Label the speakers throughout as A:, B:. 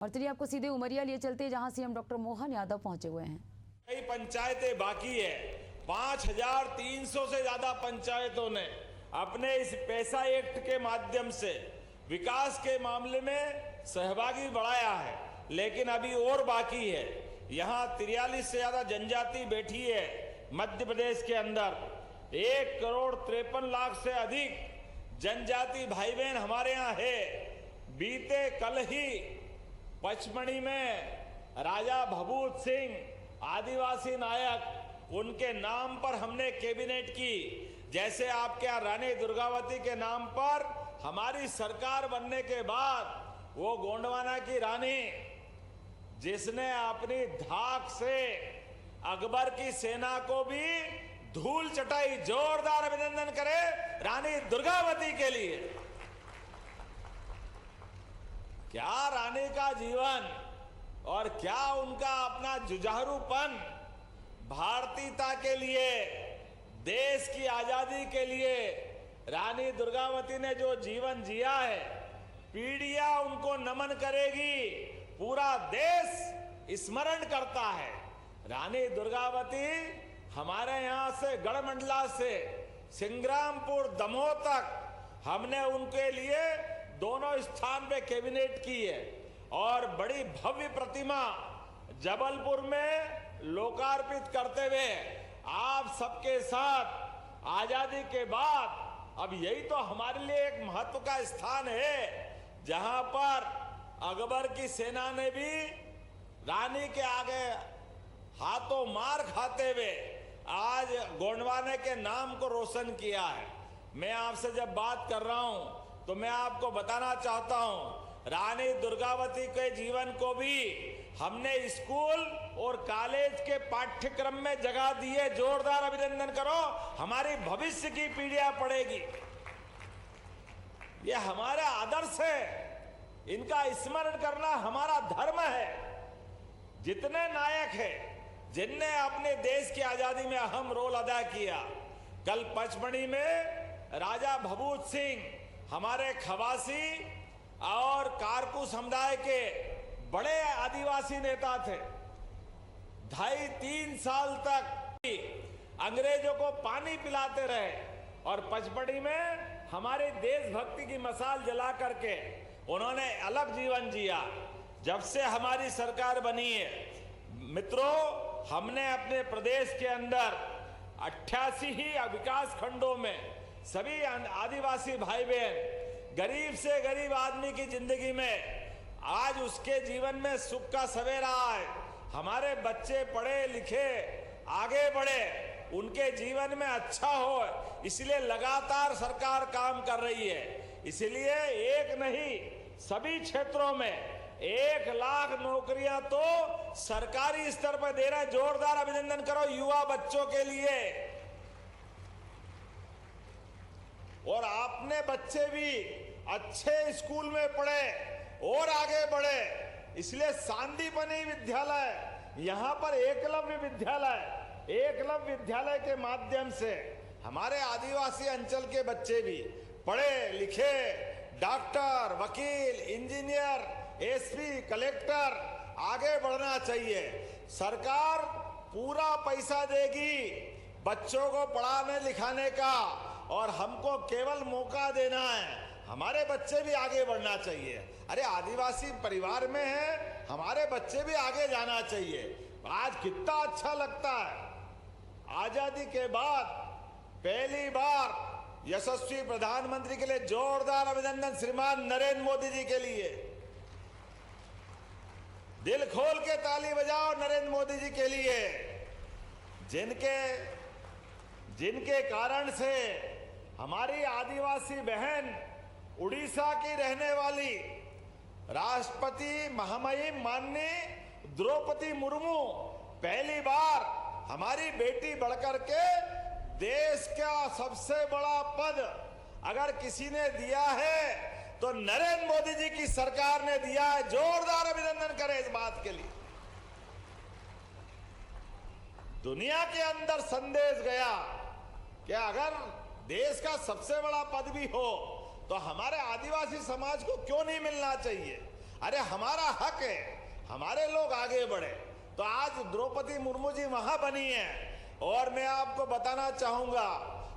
A: और चलिए आपको सीधे उमरिया लिए चलते हैं, जहां सीएम डॉक्टर मोहन यादव पहुंचे हुए हैं।
B: कई पंचायतें बाकी है। 5300 से ज्यादा पंचायतों ने अपने इस पैसा एक्ट के माध्यम से विकास के मामले में सहभागी बढ़ाया है, लेकिन अभी और बाकी है। यहाँ 43 से ज्यादा जनजाति बैठी है मध्य प्रदेश के अंदर। 1,53,00,000 से अधिक जनजाति भाई बहन हमारे यहाँ है। बीते कल ही पचमढ़ी में राजा भभूत सिंह आदिवासी नायक, उनके नाम पर हमने कैबिनेट की। जैसे आपके यहाँ रानी दुर्गावती के नाम पर हमारी सरकार बनने के बाद वो गोंडवाना की रानी, जिसने अपनी धाक से अकबर की सेना को भी धूल चटाई। जोरदार अभिनंदन करें रानी दुर्गावती के लिए। क्या रानी का जीवन और क्या उनका अपना जुझारूपन भारतीयता के लिए, देश की आजादी के लिए। रानी दुर्गावती ने जो जीवन जिया है, पीढ़ियां उनको नमन करेगी, पूरा देश स्मरण करता है। रानी दुर्गावती हमारे यहाँ से गढ़मंडला से सिंग्रामपुर दमोह तक हमने उनके लिए दोनों स्थान पे कैबिनेट की है। और बड़ी भव्य प्रतिमा जबलपुर में लोकार्पित करते हुए आप सबके साथ आजादी के बाद अब यही तो हमारे लिए एक महत्व का स्थान है, जहां पर अकबर की सेना ने भी रानी के आगे हाथों मार खाते हुए आज गोंडवाने के नाम को रोशन किया है। मैं आपसे जब बात कर रहा हूं तो मैं आपको बताना चाहता हूं, रानी दुर्गावती के जीवन को भी हमने स्कूल और कॉलेज के पाठ्यक्रम में जगह दी है। जोरदार अभिनंदन करो, हमारी भविष्य की पीढ़ियां पढ़ेगी। ये हमारा आदर्श है, इनका स्मरण करना हमारा धर्म है। जितने नायक हैं जिनने अपने देश की आजादी में अहम रोल अदा किया, कल पचमढ़ी में राजा भभूत सिंह हमारे खवासी और कारकू समुदाय के बड़े आदिवासी नेता थे। 2.5-3 साल तक अंग्रेजों को पानी पिलाते रहे और पचमढ़ी में हमारे देशभक्ति की मसाल जला करके उन्होंने अलग जीवन जिया। जब से हमारी सरकार बनी है मित्रों, हमने अपने प्रदेश के अंदर 88 ही विकास खंडों में सभी आदिवासी भाई बहन, गरीब से गरीब आदमी की जिंदगी में आज उसके जीवन में सुख का सवेरा आए। हमारे बच्चे पढ़े लिखे आगे बढ़े, उनके जीवन में अच्छा हो, इसलिए लगातार सरकार काम कर रही है। इसलिए एक नहीं, सभी क्षेत्रों में 1 लाख नौकरियां तो सरकारी स्तर पर दे रहा है। जोरदार अभिनंदन करो युवा बच्चों के लिए। और आपने बच्चे भी अच्छे स्कूल में पढ़े और आगे बढ़े, इसलिए सांदीपनी विद्यालय, यहाँ पर एकलव्य विद्यालय के माध्यम से हमारे आदिवासी अंचल के बच्चे भी पढ़े लिखे डॉक्टर, वकील, इंजीनियर, एसपी, कलेक्टर आगे बढ़ना चाहिए। सरकार पूरा पैसा देगी बच्चों को पढ़ाने लिखाने का, और हमको केवल मौका देना है। हमारे बच्चे भी आगे बढ़ना चाहिए। अरे आदिवासी परिवार में है, हमारे बच्चे भी आगे जाना चाहिए। आज कितना अच्छा लगता है, आजादी के बाद पहली बार यशस्वी प्रधानमंत्री के लिए जोरदार अभिनंदन श्रीमान नरेंद्र मोदी जी के लिए। दिल खोल के ताली बजाओ नरेंद्र मोदी जी के लिए, जिनके कारण से हमारी आदिवासी बहन उड़ीसा की रहने वाली राष्ट्रपति महामहिम माननीय द्रौपदी मुर्मू पहली बार हमारी बेटी बढ़कर के देश का सबसे बड़ा पद अगर किसी ने दिया है तो नरेंद्र मोदी जी की सरकार ने दिया है। जोरदार अभिनंदन करें इस बात के लिए। दुनिया के अंदर संदेश गया कि अगर देश का सबसे बड़ा पद भी हो तो हमारे आदिवासी समाज को क्यों नहीं मिलना चाहिए। अरे हमारा हक है, हमारे लोग आगे बढ़े। तो आज द्रौपदी मुर्मू जी वहां बनी है। और मैं आपको बताना चाहूंगा,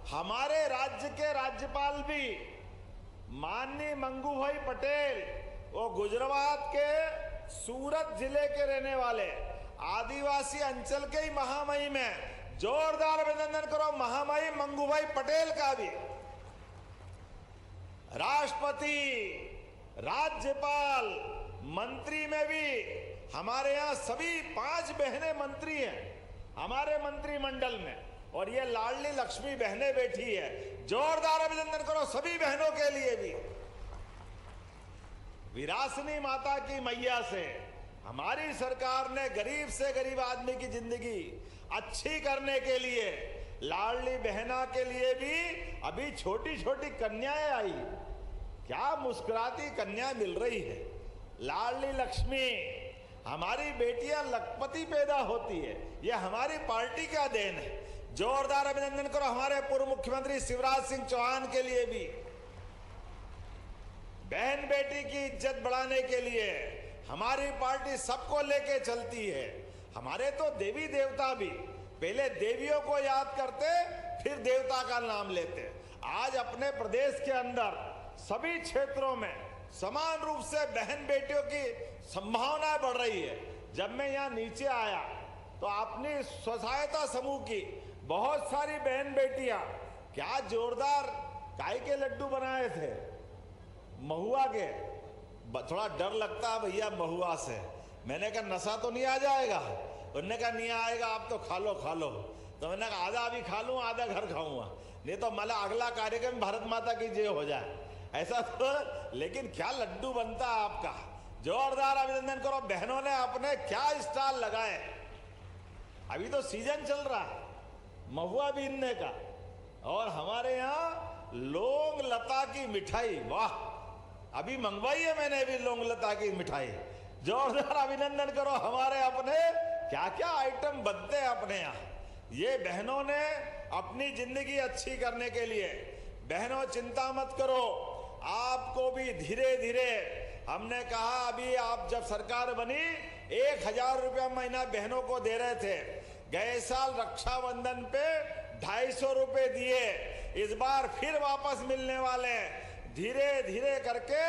B: हमारे राज्य के राज्यपाल भी माननीय मंगूभाई पटेल, वो गुजरात के सूरत जिले के रहने वाले आदिवासी अंचल के ही महामहिम है। जोरदार अभिनंदन करो महामहिम मंगूभाई पटेल का भी। राष्ट्रपति, राज्यपाल, मंत्री में भी हमारे यहाँ सभी 5 बहनें मंत्री हैं हमारे मंत्रिमंडल में, और ये लाडली लक्ष्मी बहनें बैठी है। जोरदार अभिनंदन करो सभी बहनों के लिए भी। विरासनी माता की मैया से हमारी सरकार ने गरीब से गरीब आदमी की जिंदगी अच्छी करने के लिए लाडली बहना के लिए भी अभी छोटी छोटी कन्याएं आई। क्या मुस्कुराती कन्या मिल रही है। लाडली लक्ष्मी, हमारी बेटियां लखपति पैदा होती है, यह हमारी पार्टी का देन है। जोरदार अभिनंदन करो हमारे पूर्व मुख्यमंत्री शिवराज सिंह चौहान के लिए भी। बहन बेटी की इज्जत बढ़ाने के लिए हमारी पार्टी सबको लेके चलती है। हमारे तो देवी देवता भी पहले देवियों को याद करते, फिर देवता का नाम लेते। आज अपने प्रदेश के अंदर सभी क्षेत्रों में समान रूप से बहन बेटियों की संभावना बढ़ रही है। जब मैं यहाँ नीचे आया तो अपनी स्वसहायता समूह की बहुत सारी बहन बेटियां क्या जोरदार काय के लड्डू बनाए थे, महुआ के। थोड़ा डर लगता है भैया महुआ से। मैंने कहा नशा तो नहीं आ जाएगा? उन्होंने कहा नहीं आएगा, आप तो खा लो खा लो। तो मैंने कहा आधा अभी खा लूँ, आधा घर खाऊंगा, नहीं तो मतलब अगला कार्यक्रम भारत माता की जय हो जाए ऐसा तो। लेकिन क्या लड्डू बनता है आपका। जोरदार अभिनंदन करो। बहनों ने अपने क्या स्टॉल लगाए। अभी तो सीजन चल रहा है महुआ बीनने का। और हमारे यहाँ लौंग लता की मिठाई, वाह, अभी मंगवाई है मैंने भी लौंग लता की मिठाई। जोरदार अभिनंदन करो। हमारे अपने क्या क्या आइटम बनते हैं अपने यहाँ। ये बहनों ने अपनी जिंदगी अच्छी करने के लिए। बहनों चिंता मत करो, आपको भी धीरे धीरे हमने कहा, अभी आप जब सरकार बनी 1000 रुपया महीना बहनों को दे रहे थे। गए साल रक्षाबंधन पे 250 रुपए दिए, इस बार फिर वापस मिलने वाले। धीरे धीरे करके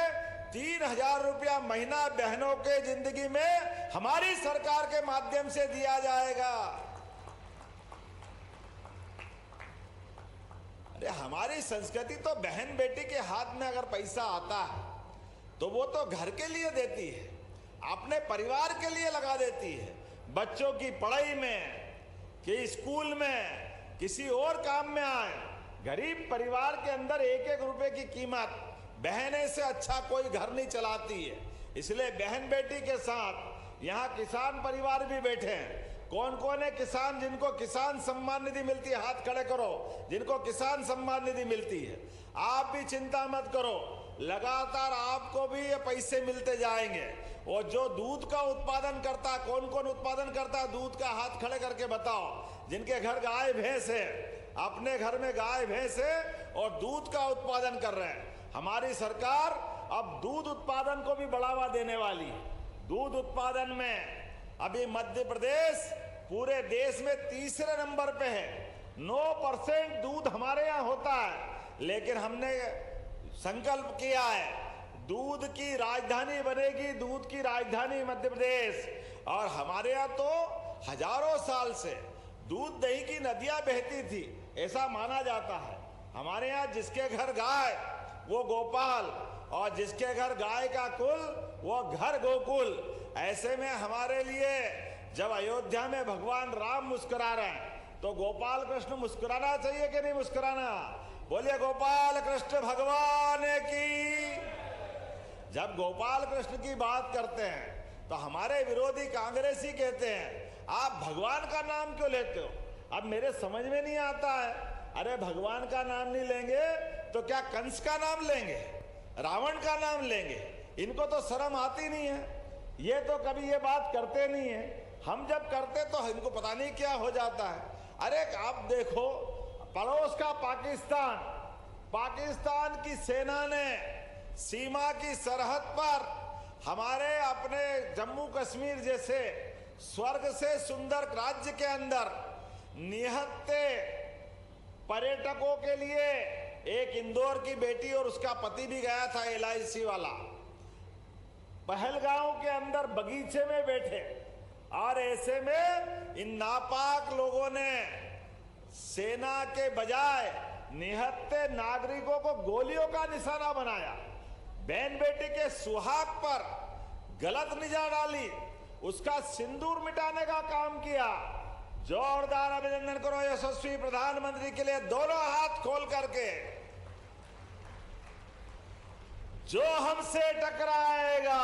B: 3000 रुपया महीना बहनों के जिंदगी में हमारी सरकार के माध्यम से दिया जाएगा। अरे हमारी संस्कृति तो बहन बेटी के हाथ में अगर पैसा आता है तो वो तो घर के लिए देती है, अपने परिवार के लिए लगा देती है, बच्चों की पढ़ाई में, कि स्कूल में, किसी और काम में आए। गरीब परिवार के अंदर 1-1 रुपए की कीमत बहने से अच्छा कोई घर नहीं चलाती है। इसलिए बहन बेटी के साथ यहाँ किसान परिवार भी बैठे हैं। कौन कौन है किसान जिनको किसान सम्मान निधि मिलती है? हाथ खड़े करो जिनको किसान सम्मान निधि मिलती है। आप भी चिंता मत करो, लगातार आपको भी ये पैसे मिलते जाएंगे। और जो दूध का उत्पादन करता, कौन कौन उत्पादन करता है दूध का? हाथ खड़े करके बताओ। जिनके घर गाय भैंस है, अपने घर में गाय भैंस है और दूध का उत्पादन कर रहे हैं। हमारी सरकार अब दूध उत्पादन को भी बढ़ावा देने वाली है। दूध उत्पादन में अभी मध्य प्रदेश पूरे देश में 3रे नंबर पे है। 9% दूध हमारे यहाँ होता है, लेकिन हमने संकल्प किया है दूध की राजधानी बनेगी, दूध की राजधानी मध्य प्रदेश। और हमारे यहाँ तो हजारों साल से दूध दही की नदियां बहती थी, ऐसा माना जाता है। हमारे यहाँ जिसके घर गाय वो गोपाल, और जिसके घर गाय का कुल वो घर गोकुल। ऐसे में हमारे लिए जब अयोध्या में भगवान राम मुस्कुरा रहे हैं तो गोपाल कृष्ण मुस्कुराना चाहिए कि नहीं मुस्कुराना? बोलिए गोपाल कृष्ण भगवान की। जब गोपाल कृष्ण की बात करते हैं तो हमारे विरोधी कांग्रेसी कहते हैं आप भगवान का नाम क्यों लेते हो? अब मेरे समझ में नहीं आता है। अरे भगवान का नाम नहीं लेंगे तो क्या कंस का नाम लेंगे, रावण का नाम लेंगे? इनको तो शर्म आती नहीं है। ये तो कभी ये बात करते नहीं है। हम जब करते तो इनको पता नहीं क्या हो जाता है। अरे आप देखो पड़ोस का पाकिस्तान, पाकिस्तान की सेना ने सीमा की सरहद पर हमारे अपने जम्मू कश्मीर जैसे स्वर्ग से सुंदर राज्य के अंदर निहत्ते पर्यटकों के लिए एक इंदौर की बेटी और उसका पति भी गया था LIC वाला, पहलगांव के अंदर बगीचे में बैठे, और ऐसे में इन नापाक लोगों ने सेना के बजाय निहत्ते नागरिकों को गोलियों का निशाना बनाया, बहन बेटी के सुहाग पर गलत निगाह डाली, उसका सिंदूर मिटाने का काम किया। जोरदार अभिनंदन करो यशस्वी प्रधानमंत्री के लिए, दोनों हाथ खोल करके। जो हमसे टकराएगा,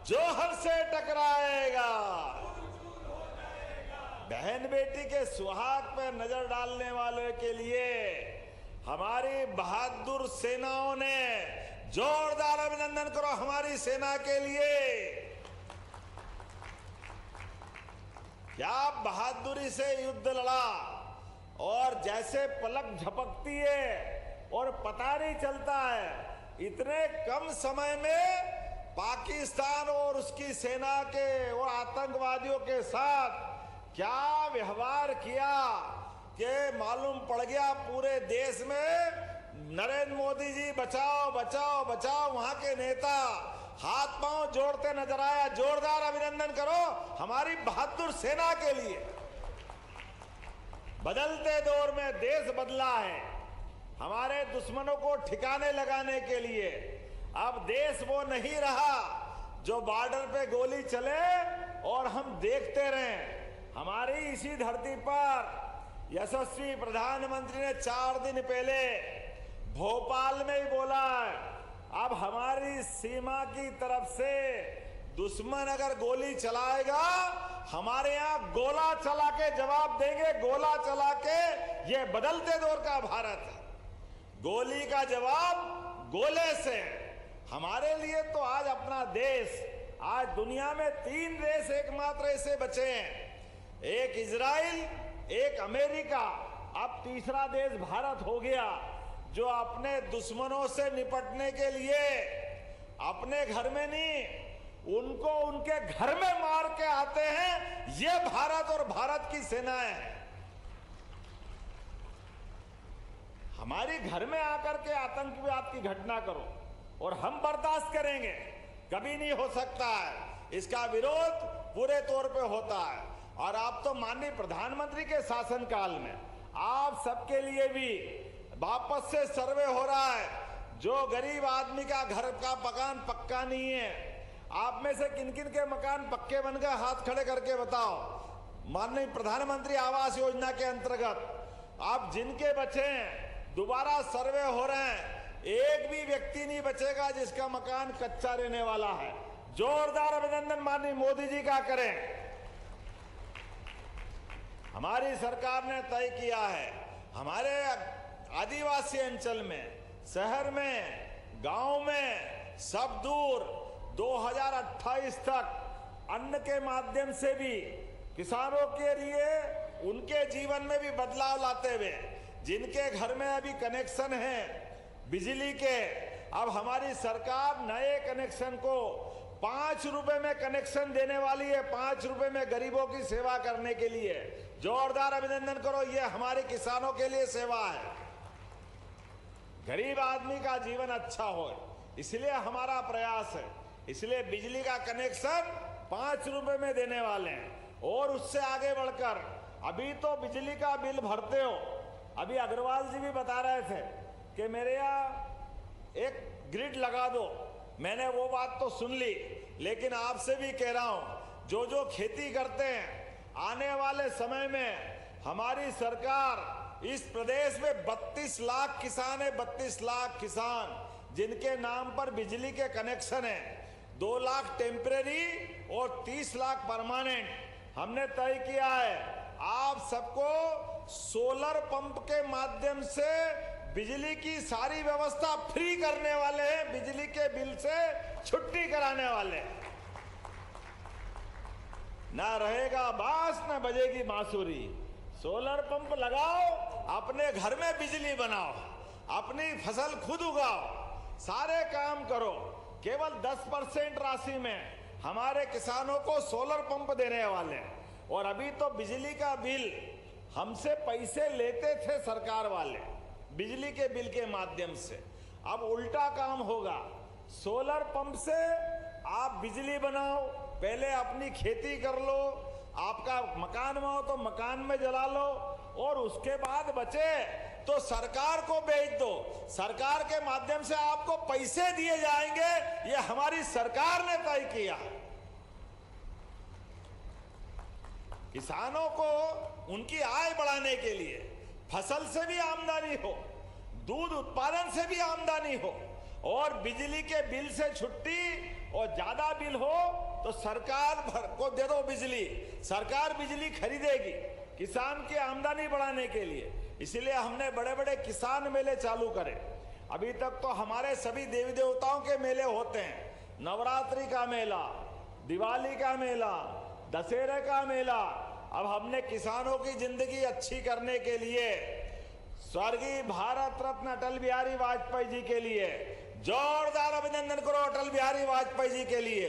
B: जो हमसे टकराएगा, बहन बेटी के सुहाग पर नजर डालने वाले के लिए हमारी बहादुर सेनाओं ने, जोरदार अभिनंदन करो हमारी सेना के लिए। क्या बहादुरी से युद्ध लड़ा, और जैसे पलक झपकती है और पता नहीं चलता है, इतने कम समय में पाकिस्तान और उसकी सेना के वो आतंकवादियों के साथ क्या व्यवहार किया कि मालूम पड़ गया पूरे देश में। नरेंद्र मोदी जी बचाओ बचाओ बचाओ, वहां के नेता हाथ पांव जोड़ते नजर आया। जोरदार अभिनंदन करो हमारी बहादुर सेना के लिए। बदलते दौर में देश बदला है, हमारे दुश्मनों को ठिकाने लगाने के लिए। अब देश वो नहीं रहा जो बॉर्डर पे गोली चले और हम देखते रहें। हमारी इसी धरती पर यशस्वी प्रधानमंत्री ने 4 दिन पहले भोपाल में ही बोला है, अब हमारी सीमा की तरफ से दुश्मन अगर गोली चलाएगा, हमारे यहां गोला चला के जवाब देंगे। गोला चला के, ये बदलते दौर का भारत है। गोली का जवाब गोले से। हमारे लिए तो आज अपना देश, आज दुनिया में 3 देश एकमात्र ऐसे बचे हैं, एक इजराइल, एक अमेरिका, अब तीसरा देश भारत हो गया, जो अपने दुश्मनों से निपटने के लिए अपने घर में नहीं, उनको उनके घर में मार के आते हैं। ये भारत और भारत की सेनाएं हैं। हमारी घर में आकर के आतंकवाद की घटना करो और हम बर्दाश्त करेंगे, कभी नहीं हो सकता है। इसका विरोध पूरे तौर पे होता है। और आप तो माननीय प्रधानमंत्री के शासनकाल में आप सबके लिए भी वापस से सर्वे हो रहा है। जो गरीब आदमी का घर का मकान पक्का नहीं है, आप में से किन किन के मकान पक्के बन गए, हाथ खड़े करके बताओ। माननीय प्रधानमंत्री आवास योजना के अंतर्गत आप जिनके बचे हैं, दोबारा सर्वे हो रहे हैं, एक भी व्यक्ति नहीं बचेगा जिसका मकान कच्चा रहने वाला है। जोरदार अभिनंदन माननीय मोदी जी का करें। हमारी सरकार ने तय किया है, हमारे आदिवासी अंचल में, शहर में, गांव में, सब दूर 2028 तक अन्न के माध्यम से भी किसानों के लिए उनके जीवन में भी बदलाव लाते हुए, जिनके घर में अभी कनेक्शन है बिजली के, अब हमारी सरकार नए कनेक्शन को 5 रुपए में कनेक्शन देने वाली है। 5 रुपए में गरीबों की सेवा करने के लिए। जोरदार अभिनंदन करो, ये हमारे किसानों के लिए सेवा है। गरीब आदमी का जीवन अच्छा हो, इसलिए हमारा प्रयास है। इसलिए बिजली का कनेक्शन 5 रुपए में देने वाले हैं। और उससे आगे बढ़कर, अभी तो बिजली का बिल भरते हो, अभी अग्रवाल जी भी बता रहे थे कि मेरे यहाँ एक ग्रिड लगा दो। मैंने वो बात तो सुन ली, लेकिन आपसे भी कह रहा हूं, जो जो खेती करते हैं, आने वाले समय में हमारी सरकार इस प्रदेश में 32 लाख किसान है, 32 लाख किसान जिनके नाम पर बिजली के कनेक्शन है। 2 लाख टेम्परेरी और 30 लाख परमानेंट हमने तय किया है। आप सबको सोलर पंप के माध्यम से बिजली की सारी व्यवस्था फ्री करने वाले हैं, बिजली के बिल से छुट्टी कराने वाले हैं। ना रहेगा बांस, ना बजेगी बांसुरी। सोलर पंप लगाओ, अपने घर में बिजली बनाओ, अपनी फसल खुद उगाओ। सारे काम करो। केवल 10% राशि में हमारे किसानों को सोलर पंप देने वाले हैं। और अभी तो बिजली का बिल हमसे पैसे लेते थे सरकार वाले, बिजली के बिल के माध्यम से। अब उल्टा काम होगा, सोलर पंप से आप बिजली बनाओ, पहले अपनी खेती कर लो, आपका मकान में हो तो मकान में जला लो, और उसके बाद बचे तो सरकार को बेच दो। सरकार के माध्यम से आपको पैसे दिए जाएंगे, ये हमारी सरकार ने तय किया। किसानों को उनकी आय बढ़ाने के लिए फसल से भी आमदनी हो, दूध उत्पादन से भी आमदनी हो, और बिजली के बिल से छुट्टी, और ज्यादा बिल हो तो सरकार को दे दो बिजली, सरकार बिजली खरीदेगी किसान की आमदनी बढ़ाने के लिए। इसलिए हमने बड़े बड़े किसान मेले चालू करे। अभी तक तो हमारे सभी देवी देवताओं के मेले होते हैं, नवरात्रि का मेला, दिवाली का मेला, दशहरे का मेला। अब हमने किसानों की जिंदगी अच्छी करने के लिए स्वर्गीय भारत रत्न अटल बिहारी वाजपेयी जी के लिए जोरदार अभिनंदन करो। अटल बिहारी वाजपेयी जी के लिए,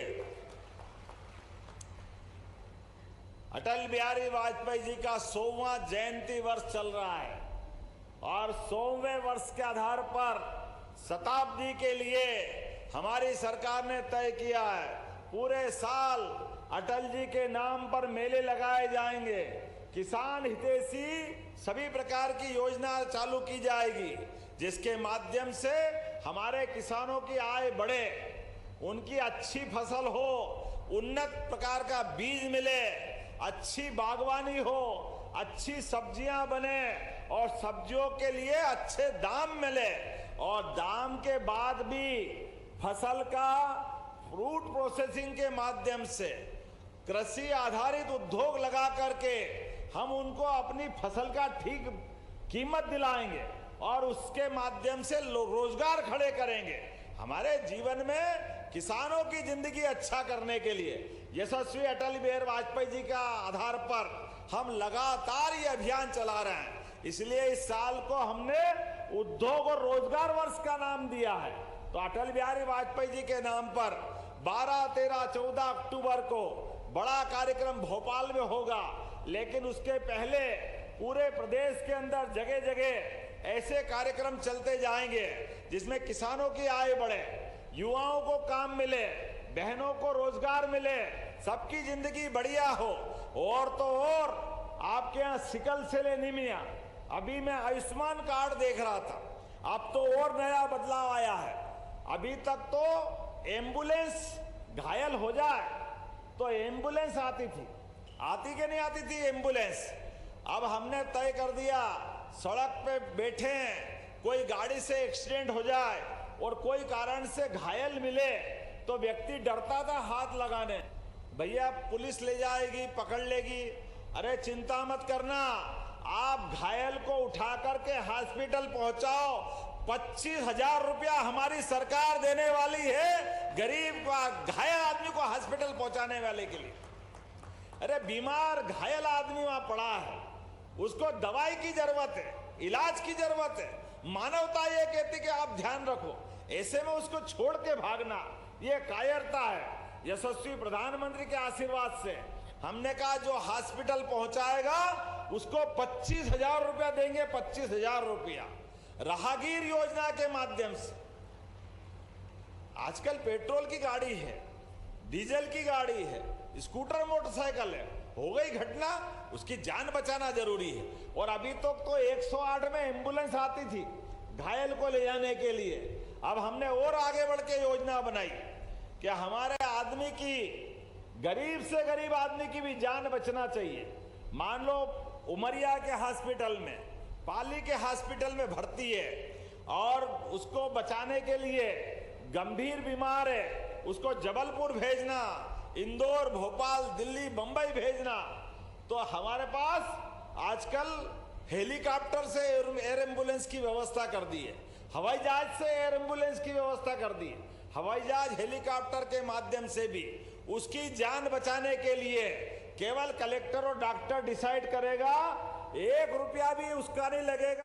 B: अटल बिहारी वाजपेयी जी का 100वां जयंती वर्ष चल रहा है, और 100वें वर्ष के आधार पर शताब्दी के लिए हमारी सरकार ने तय किया है, पूरे साल अटल जी के नाम पर मेले लगाए जाएंगे। किसान हितैषी सभी प्रकार की योजना चालू की जाएगी, जिसके माध्यम से हमारे किसानों की आय बढ़े, उनकी अच्छी फसल हो, उन्नत प्रकार का बीज मिले, अच्छी बागवानी हो, अच्छी सब्जियां बने, और सब्जियों के लिए अच्छे दाम मिले, और दाम के बाद भी फसल का फ्रूट प्रोसेसिंग के माध्यम से कृषि आधारित उद्योग लगा करके हम उनको अपनी फसल का ठीक कीमत दिलाएंगे, और उसके माध्यम से रोजगार खड़े करेंगे। हमारे जीवन में किसानों की जिंदगी अच्छा करने के लिए यशस्वी अटल बिहारी वाजपेयी जी का आधार पर हम लगातार ये अभियान चला रहे हैं। इसलिए इस साल को हमने उद्योग और रोजगार वर्ष का नाम दिया है। तो अटल बिहारी वाजपेयी जी के नाम पर 12, 13, 14 अक्टूबर को बड़ा कार्यक्रम भोपाल में होगा, लेकिन उसके पहले पूरे प्रदेश के अंदर जगह जगह ऐसे कार्यक्रम चलते जाएंगे जिसमें किसानों की आय बढ़े, युवाओं को काम मिले, बहनों को रोजगार मिले, सबकी जिंदगी बढ़िया हो। और तो और आपके यहाँ सिकल सेल एनीमिया, अभी मैं आयुष्मान कार्ड देख रहा था, अब तो और नया बदलाव आया है। अभी तक तो एम्बुलेंस घायल हो जाए तो एम्बुलेंस आती थी, आती कि नहीं आती थी एम्बुलेंस। अब हमने तय कर दिया, सड़क पे बैठे हैं, कोई गाड़ी से एक्सीडेंट हो जाए और कोई कारण से घायल मिले तो व्यक्ति डरता था हाथ लगाने, भैया पुलिस ले जाएगी, पकड़ लेगी। अरे चिंता मत करना, आप घायल को उठा करके हॉस्पिटल पहुंचाओ, 25,000 रुपया हमारी सरकार देने वाली है गरीब घायल आदमी को हॉस्पिटल पहुंचाने वाले के लिए। अरे बीमार घायल आदमी वहां पड़ा है, उसको दवाई की जरूरत है, इलाज की जरूरत है। मानवता ये कहती कि आप ध्यान रखो, ऐसे में उसको छोड़ के भागना ये कायरता है। यशस्वी प्रधानमंत्री के आशीर्वाद से हमने कहा जो हॉस्पिटल पहुंचाएगा उसको 25,000 रुपया देंगे, 25,000 रुपया राहगीर योजना के माध्यम से। आजकल पेट्रोल की गाड़ी है, डीजल की गाड़ी है, स्कूटर मोटरसाइकिल है, हो गई घटना, उसकी जान बचाना जरूरी है। और अभी तक तो 108 में एम्बुलेंस आती थी घायल को ले जाने के लिए। अब हमने और आगे बढ़ के योजना बनाई कि हमारे आदमी की, गरीब से गरीब आदमी की भी जान बचना चाहिए। मान लो उमरिया के हॉस्पिटल में, पाली के हॉस्पिटल में भर्ती है और उसको बचाने के लिए गंभीर बीमार है, उसको जबलपुर भेजना, इंदौर, भोपाल, दिल्ली, मुंबई भेजना, तो हमारे पास आजकल हेलीकॉप्टर से एयर एम्बुलेंस की व्यवस्था कर दी है, हवाई जहाज से एयर एम्बुलेंस की व्यवस्था कर दी है। हवाई जहाज हेलीकॉप्टर के माध्यम से भी उसकी जान बचाने के लिए केवल कलेक्टर और डॉक्टर डिसाइड करेगा, 1 रुपया भी उसका नहीं लगेगा।